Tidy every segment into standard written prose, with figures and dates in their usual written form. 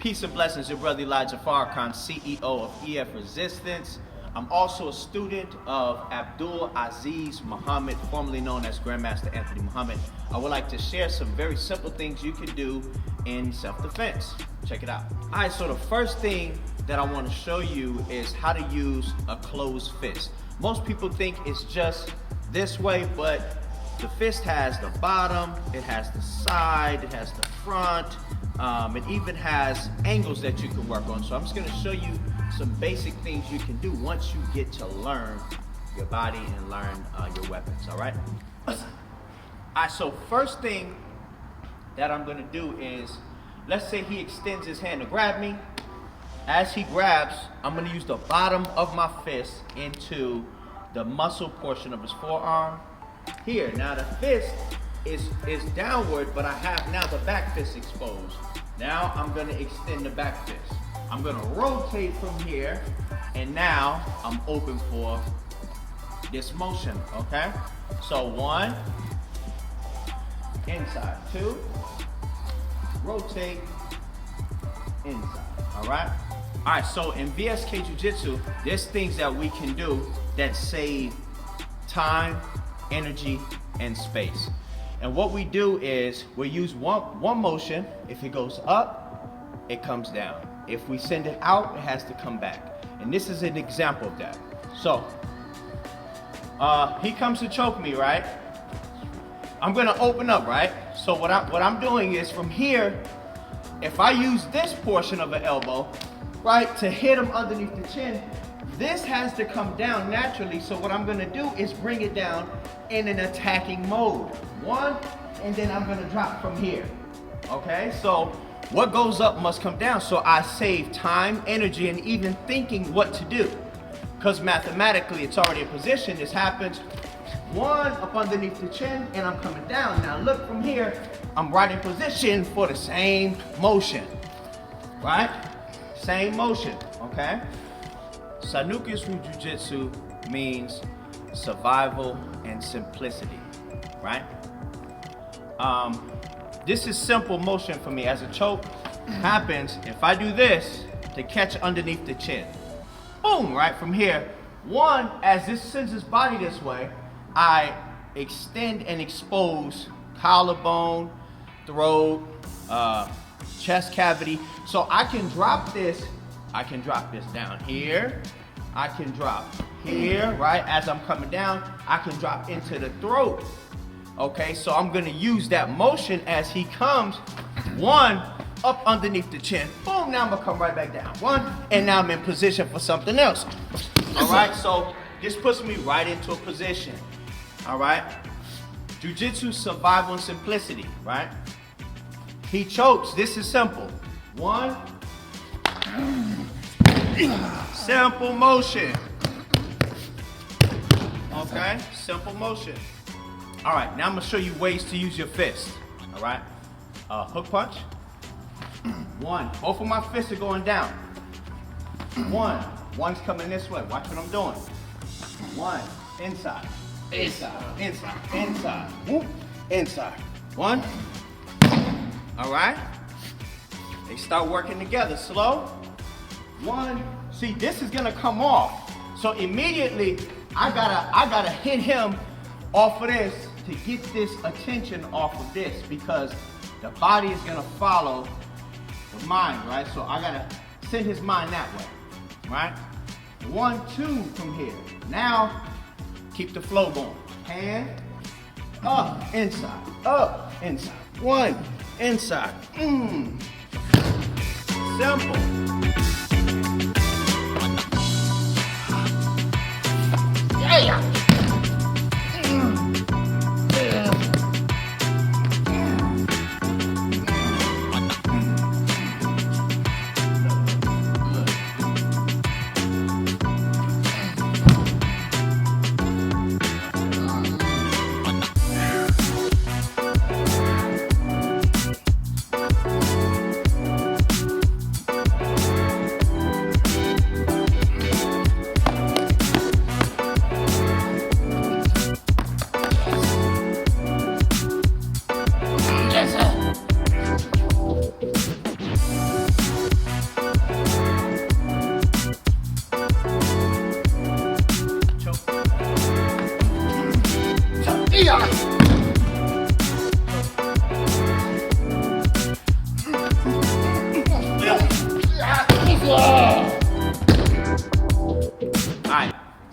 Peace and blessings, your brother Elijah Farrakhan, CEO of EF Resistance. I'm also a student of Abdul Aziz Muhammad, formerly known as Grandmaster Anthony Muhammad. I would like to share some very simple things you can do in self-defense. Check it out. All right, so the first thing that I want to show you is how to use a closed fist. Most people think it's just this way, but the fist has the bottom, it has the side, it has the front, it even has angles that you can work on. So I'm just gonna show you some basic things you can do once you get to learn your body and learn your weapons, all right? All right, so first thing that I'm gonna do is, let's say he extends his hand to grab me. As he grabs, I'm gonna use the bottom of my fist into the muscle portion of his forearm. Here, now the fist is downward, but I have now the back fist exposed. Now I'm gonna extend the back fist. I'm gonna rotate from here, and now I'm open for this motion, okay? So 1, inside, 2, rotate, inside, all right? All right, so in VSK Jiu-Jitsu, there's things that we can do that save time, energy, and space. And what we do is we use one motion. If it goes up, it comes down. If we send it out, it has to come back. And this is an example of that. So he comes to choke me, right? I'm gonna open up, right? So what I'm doing is from here, if I use this portion of an elbow, right, to hit him underneath the chin, this has to come down naturally. So what I'm gonna do is bring it down in an attacking mode. 1, and then I'm gonna drop from here. Okay, so what goes up must come down. So I save time, energy, and even thinking what to do. Because mathematically, it's already in position. This happens. 1 up underneath the chin, and I'm coming down. Now look from here, I'm right in position for the same motion, right? Same motion, okay? Sanukisru Jiu-Jitsu means survival and simplicity, right? This is simple motion for me. As a choke happens, if I do this to catch underneath the chin, boom, right from here. 1, as this sends his body this way, I extend and expose collarbone, throat, chest cavity. So I can drop this down here. I can drop here, right? As I'm coming down, I can drop into the throat. Okay, so I'm gonna use that motion as he comes. 1, up underneath the chin. Boom, now I'm gonna come right back down. 1, and now I'm in position for something else. All right, so this puts me right into a position. All right, Jiu-Jitsu, survival and simplicity, right? He chokes, this is simple. 1, simple motion. Okay, simple motion. All right, now I'm gonna show you ways to use your fist. All right, hook punch. 1, both of my fists are going down. 1's coming this way. Watch what I'm doing. 1, inside, inside, inside, inside, whoop, inside. 1. All right. They start working together. Slow. 1. See, this is gonna come off. So immediately, I gotta hit him off of this to get this attention off of this, because the body is gonna follow the mind, right? So I gotta send his mind that way, right? 1, 2 from here. Now, keep the flow going. Hand, up, inside, 1, inside. Simple. Yeah.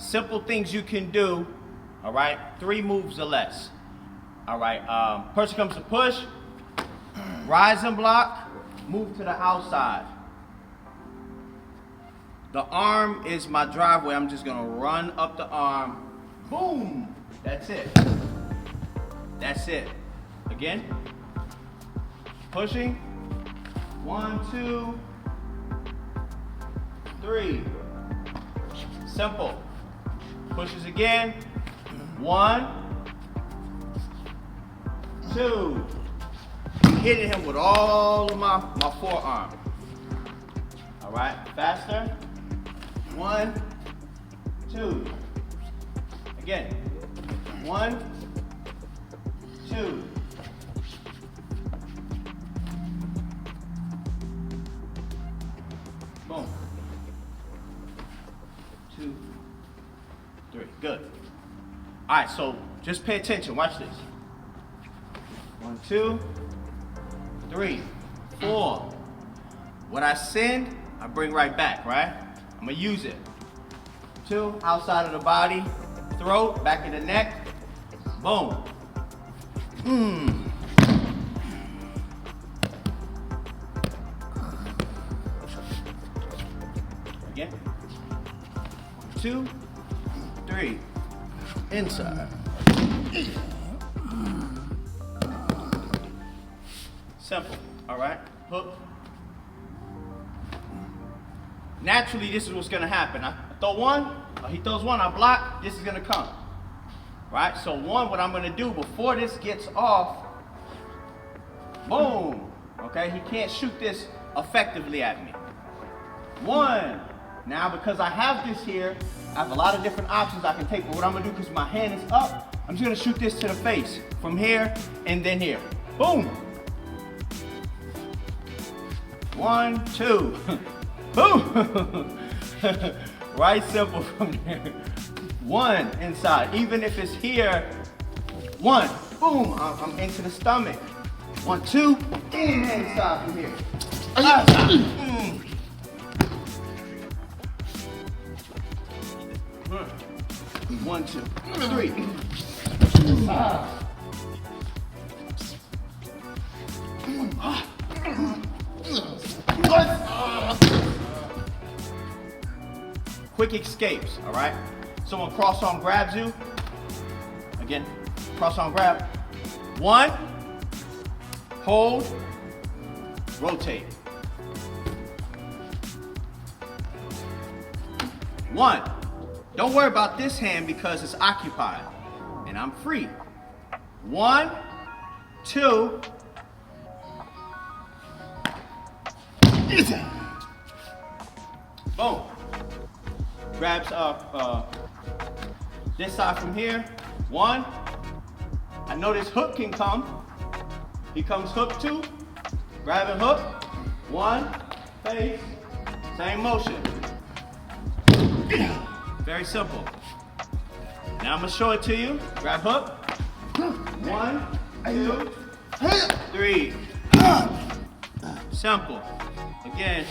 Simple things you can do, all right? 3 moves or less. All right, person comes to push, rise and block, move to the outside. The arm is my driveway. I'm just gonna run up the arm, boom, that's it. That's it. Again, pushing, 1, 2, 3. Simple. Pushes again, 1, 2. Hitting him with all of my forearm. All right, faster. 1, 2. Again, 1, 2. Boom. 2, 3. Good. All right, so just pay attention. Watch this. 1, 2, 3, 4. What I send, I bring right back, right? I'm gonna use it. 2, outside of the body, throat, back of the neck, boom. Again. 2, 3, inside. Simple, all right? Hook. Naturally, this is what's gonna happen. I throw one, he throws one, I block, this is gonna come. Right? So one, what I'm gonna do before this gets off, boom, okay? He can't shoot this effectively at me. 1, now because I have this here, I have a lot of different options I can take, but what I'm gonna do, because my hand is up, I'm just gonna shoot this to the face, from here and then here. Boom. 1, 2, boom. Right, simple from there. 1, inside. Even if it's here, 1, boom, I'm into the stomach. 1, 2, inside from here. Outside. 1, 2, 3. Quick escapes, all right? Someone cross arm grabs you. Again, cross arm grab. 1, hold, rotate. 1, don't worry about this hand because it's occupied and I'm free. 1, 2, boom. Grabs this side from here. 1. I know this hook can come. He comes hook 2. Grab and hook. 1. Face. Same motion. Very simple. Now I'm gonna show it to you. Grab hook. 1, 2, 3. Simple. Again.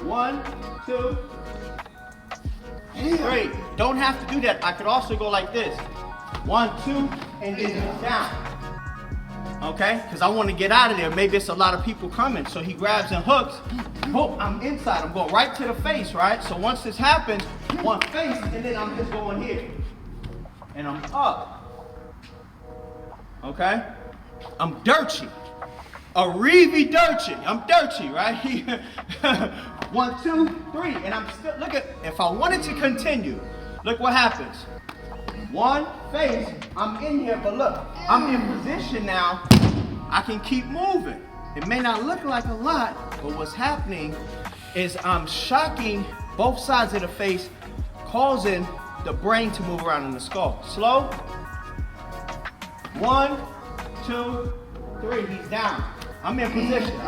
1, 2, 3. Don't have to do that. I could also go like this. 1, 2, and then down. Okay? Because I want to get out of there. Maybe it's a lot of people coming. So he grabs and hooks. Boom, I'm inside. I'm going right to the face, right? So once this happens, 1 face, and then I'm just going here. And I'm up. Okay? I'm dirty. Arrivi dirty. I'm dirty, right? 1, 2, 3, and I'm still, look at, if I wanted to continue, look what happens. 1 face, I'm in here, but look, I'm in position now, I can keep moving. It may not look like a lot, but what's happening is I'm shocking both sides of the face, causing the brain to move around in the skull. Slow. 1, 2, 3, he's down. I'm in position.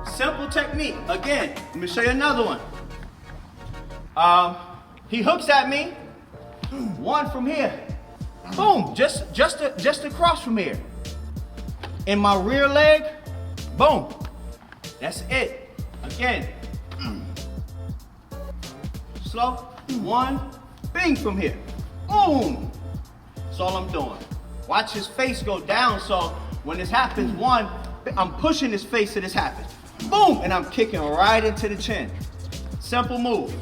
Simple technique. Again, let me show you another one. He hooks at me. 1 from here. Boom, just across from here. In my rear leg, boom, That's it. Again. Slow. One. Bing from here. Boom. That's all I'm doing. Watch his face go down, so when this happens, one, I'm pushing his face so this happens. Boom, and I'm kicking right into the chin. Simple move.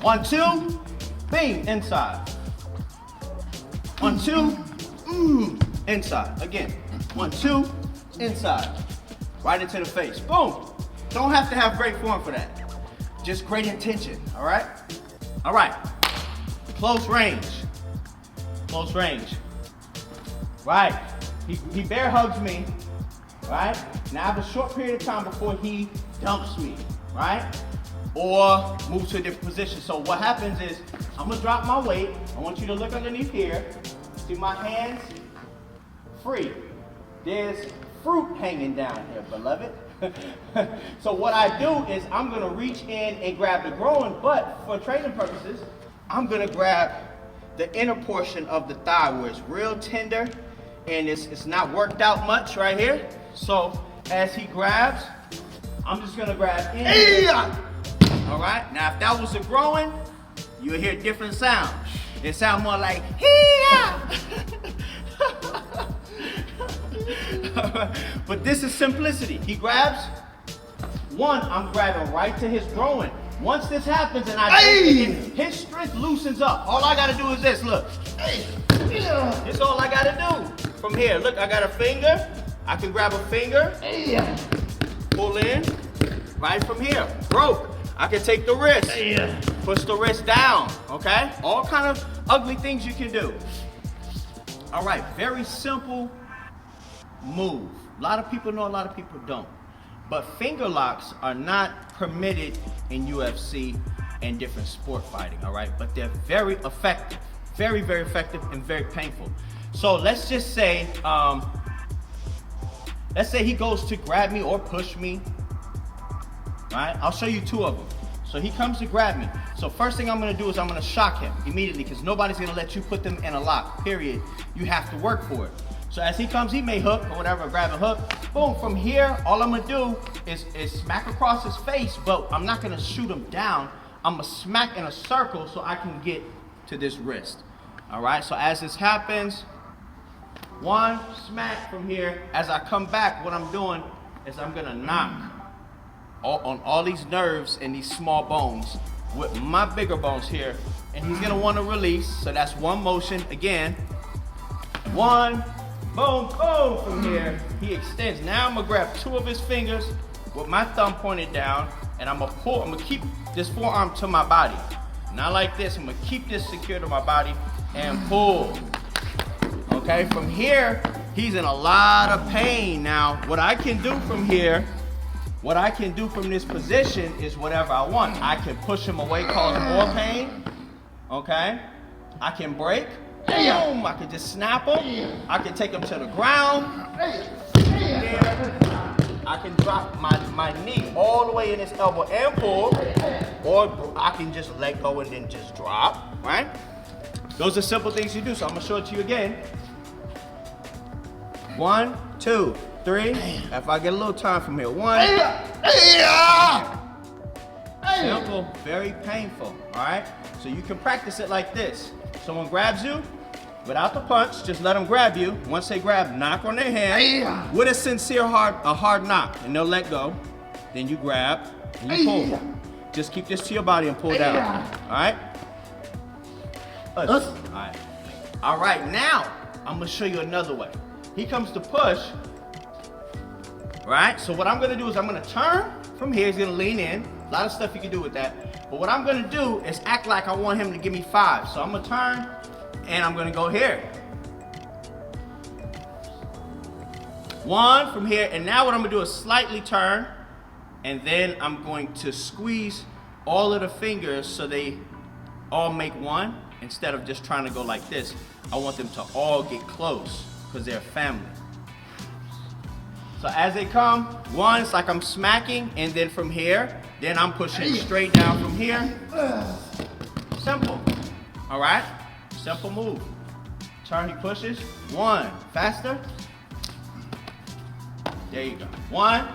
1, 2, bing, inside. 1, 2, inside. Again, 1, 2, inside. Right into the face, boom. Don't have to have great form for that. Just great intention, all right? All right, close range. Close range. Right, he bear hugs me, right? Now I have a short period of time before he dumps me, right? Or moves to a different position. So what happens is, I'm gonna drop my weight. I want you to look underneath here. See my hands? Free. There's fruit hanging down here, beloved. So what I do is I'm gonna reach in and grab the groin, but for training purposes, I'm gonna grab the inner portion of the thigh where it's real tender and it's not worked out much right here. So as he grabs, I'm just gonna grab in. All right, now if that was a groin, you'll hear different sounds. It sounds more like, but this is simplicity. He grabs, one, I'm grabbing right to his groin. Once this happens and I do it, his strength loosens up. All I gotta do is this, look. It's all I gotta do. From here, look, I got a finger. I can grab a finger, pull in, right from here, rope. I can take the wrist, push the wrist down, okay? All kind of ugly things you can do. All right, very simple move. A lot of people know, a lot of people don't. But finger locks are not permitted in UFC and different sport fighting, all right? But they're very effective, very, very effective and very painful. So let's just say, he goes to grab me or push me, right? I'll show you two of them. So he comes to grab me. So first thing I'm gonna do is I'm gonna shock him immediately because nobody's gonna let you put them in a lock, period. You have to work for it. So as he comes, he may hook or whatever, grab and hook. Boom, from here, all I'm gonna do is smack across his face, but I'm not gonna shoot him down. I'm gonna smack in a circle so I can get to this wrist. All right, so as this happens, one smack from here. As I come back, what I'm doing is I'm gonna knock on all these nerves and these small bones with my bigger bones here, and he's gonna wanna release. So that's one motion. Again, one, boom, boom, from here. He extends. Now I'm gonna grab two of his fingers with my thumb pointed down, and I'm gonna keep this forearm to my body. Not like this, I'm gonna keep this secure to my body and pull. Okay, from here, he's in a lot of pain. Now, what I can do from here, what I can do from this position is whatever I want. I can push him away, cause more pain, okay? I can break, boom, I can just snap him. I can take him to the ground. There. I can drop my knee all the way in his elbow and pull, or I can just let go and then just drop, right? Those are simple things you do, so I'm gonna show it to you again. 1, 2, 3. If I get a little time from here, 1. Simple, very painful, all right? So you can practice it like this. Someone grabs you, without the punch, just let them grab you. Once they grab, knock on their hand with a sincere hard knock, and they'll let go. Then you grab and you pull. Just keep this to your body and pull down, all right? All right, now I'm gonna show you another way. He comes to push, right? So what I'm gonna do is I'm gonna turn from here. He's gonna lean in. A lot of stuff you can do with that. But what I'm gonna do is act like I want him to give me 5. So I'm gonna turn and I'm gonna go here. 1 from here, and now what I'm gonna do is slightly turn, and then I'm going to squeeze all of the fingers so they all make one. Instead of just trying to go like this, I want them to all get close because they're family. So as they come, one, it's like I'm smacking, and then from here, then I'm pushing straight down from here. Simple, all right? Simple move. Turn, he pushes. 1, faster. There you go. 1,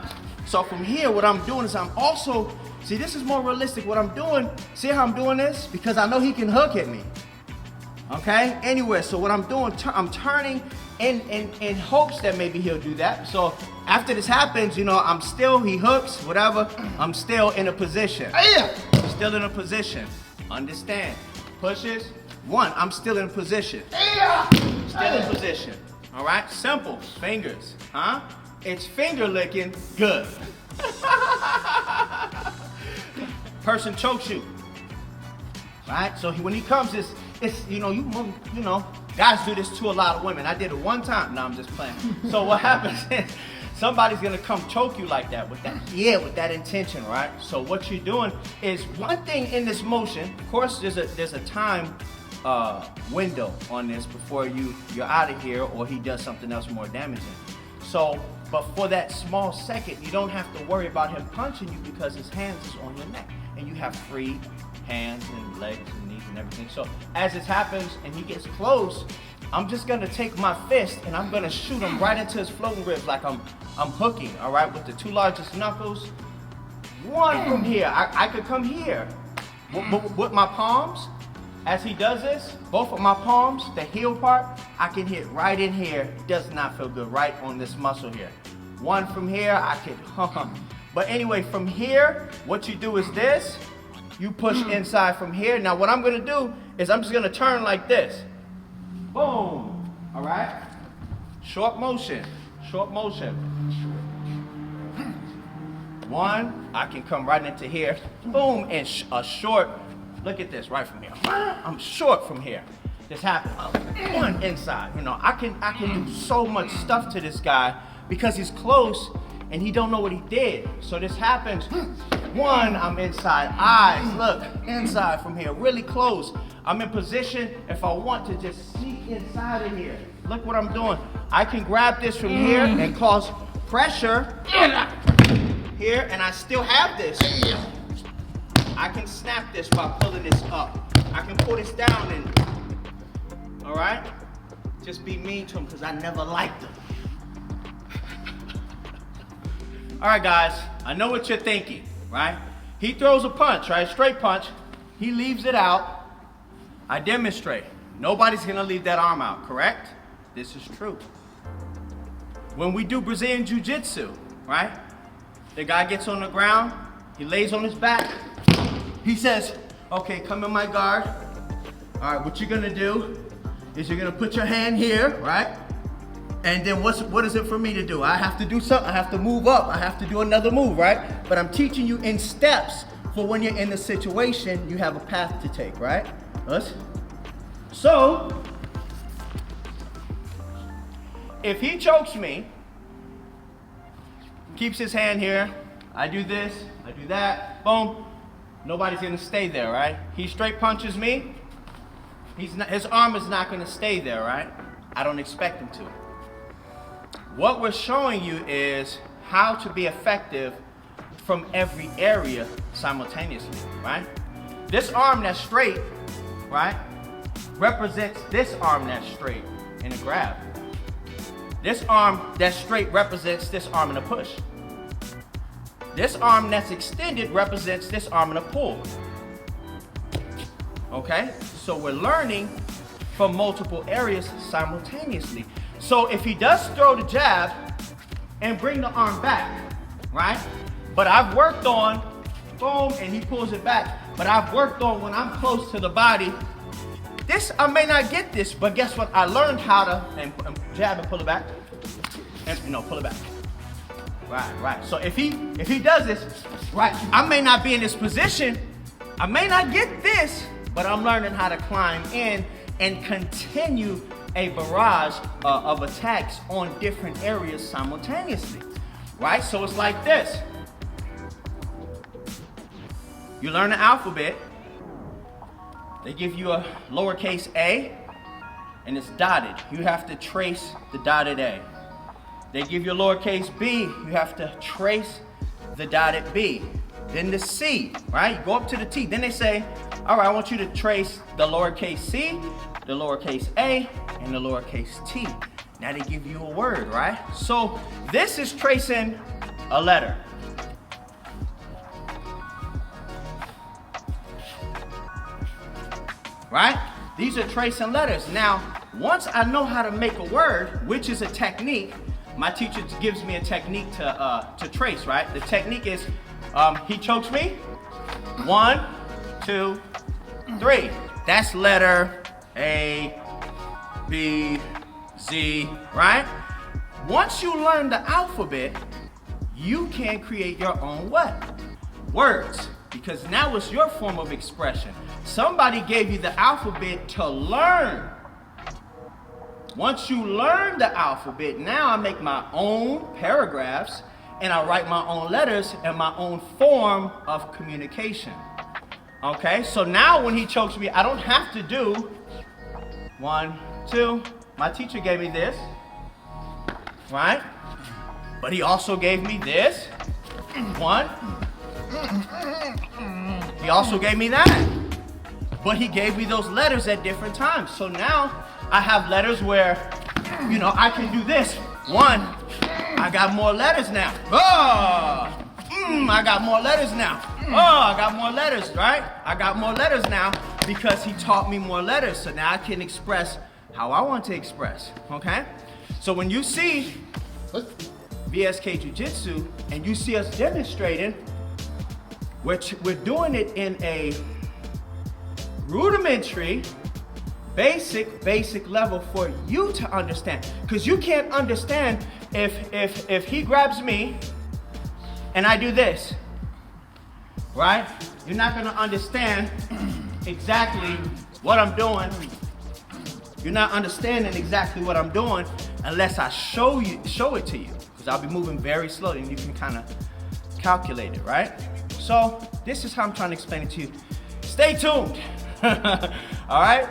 So from here, what I'm doing is I'm also, see, this is more realistic. What I'm doing, see how I'm doing this? Because I know he can hook at me. Okay, anywhere. So what I'm doing, I'm turning in hopes that maybe he'll do that. So after this happens, you know, he hooks, whatever, I'm still in a position. Still in a position. Understand? Pushes, one, I'm still in a position. Still in position. All right, simple, fingers, huh? It's finger licking, good. Person chokes you. Right? So when he comes, it's guys do this to a lot of women. I did it one time. No, I'm just playing. So what happens is somebody's gonna come choke you like that with that intention, right? So what you're doing is one thing in this motion. Of course, there's a time window on this before you're out of here or he does something else more damaging. So, but for that small second, you don't have to worry about him punching you because his hands is on your neck and you have free hands and legs and knees and everything. So as this happens and he gets close, I'm just gonna take my fist and I'm gonna shoot him right into his floating ribs like I'm hooking, all right, with the two largest knuckles. One from here, I could come here with my palms. As he does this, both of my palms, the heel part, I can hit right in here. Does not feel good, right on this muscle here. One from here, I could, But anyway, from here, what you do is this. You push inside from here. Now what I'm gonna do is I'm just gonna turn like this. Boom, all right? Short motion, short motion. One, I can come right into here. Boom, and a short, look at this, right from here. I'm short from here. This happened. One inside, you know, I can do so much stuff to this guy because he's close and he don't know what he did. So this happens. One, I'm inside. Eyes, look, inside from here, really close. I'm in position if I want to just sneak inside of here. Look what I'm doing. I can grab this from here and cause pressure here, and I still have this. I can snap this by pulling this up. I can pull this down and, all right? Just be mean to him because I never liked him. All right, guys, I know what you're thinking, right? He throws a punch, right? Straight punch. He leaves it out. I demonstrate. Nobody's gonna leave that arm out, correct? This is true. When we do Brazilian Jiu-Jitsu, right? The guy gets on the ground, he lays on his back. He says, okay, come in my guard. All right, what you're gonna do is you're gonna put your hand here, right? And then what is it for me to do? I have to do something, I have to move up, I have to do another move, right? But I'm teaching you in steps for when you're in the situation, you have a path to take, right? So, if he chokes me, keeps his hand here, I do this, I do that, boom, nobody's gonna stay there, right? He straight punches me, his arm is not gonna stay there, right? I don't expect him to. What we're showing you is how to be effective from every area simultaneously, right? This arm that's straight, right, represents this arm that's straight in a grab. This arm that's straight represents this arm in a push. This arm that's extended represents this arm in a pull. Okay? So we're learning from multiple areas simultaneously. So if he does throw the jab and bring the arm back, right? But I've worked on, boom, and he pulls it back. But I've worked on when I'm close to the body. This, I may not get this, but guess what? I learned how to and jab and pull it back. And, pull it back. Right. So if he does this, right, I may not be in this position. I may not get this, but I'm learning how to climb in and continue a barrage of attacks on different areas simultaneously, right? So it's like this. You learn the alphabet. They give you a lowercase a, and it's dotted. You have to trace the dotted A. They give you a lowercase b. You have to trace the dotted B. Then the C, right? You go up to the T. Then they say, all right, I want you to trace the lowercase c, the lowercase a, and the lowercase t. Now they give you a word, right? So this is tracing a letter. right? These are tracing letters. Now, once I know how to make a word, which is a technique, my teacher gives me a technique to trace, right? The technique is, he chokes me, 1, 2, 3. That's letter A, B, Z, right? Once you learn the alphabet, you can create your own what? Words. Because now it's your form of expression. Somebody gave you the alphabet to learn. Once you learn the alphabet, now I make my own paragraphs and I write my own letters and my own form of communication. Okay, so now when he chokes me, I don't have to do 1, 2. My teacher gave me this, right? But he also gave me this, 1. He also gave me that. But he gave me those letters at different times. So now I have letters where, I can do this. 1, I got more letters now. I got more letters now. I got more letters, right? I got more letters now because he taught me more letters. So now I can express how I want to express, okay? So when you see VSK Jiu-Jitsu and you see us demonstrating, we're doing it in a rudimentary, basic level for you to understand. Because you can't understand if he grabs me and I do this, right? You're not gonna understand exactly what I'm doing. You're not understanding exactly what I'm doing unless I show it to you. Because I'll be moving very slowly and you can kind of calculate it, right? So this is how I'm trying to explain it to you. Stay tuned. All right?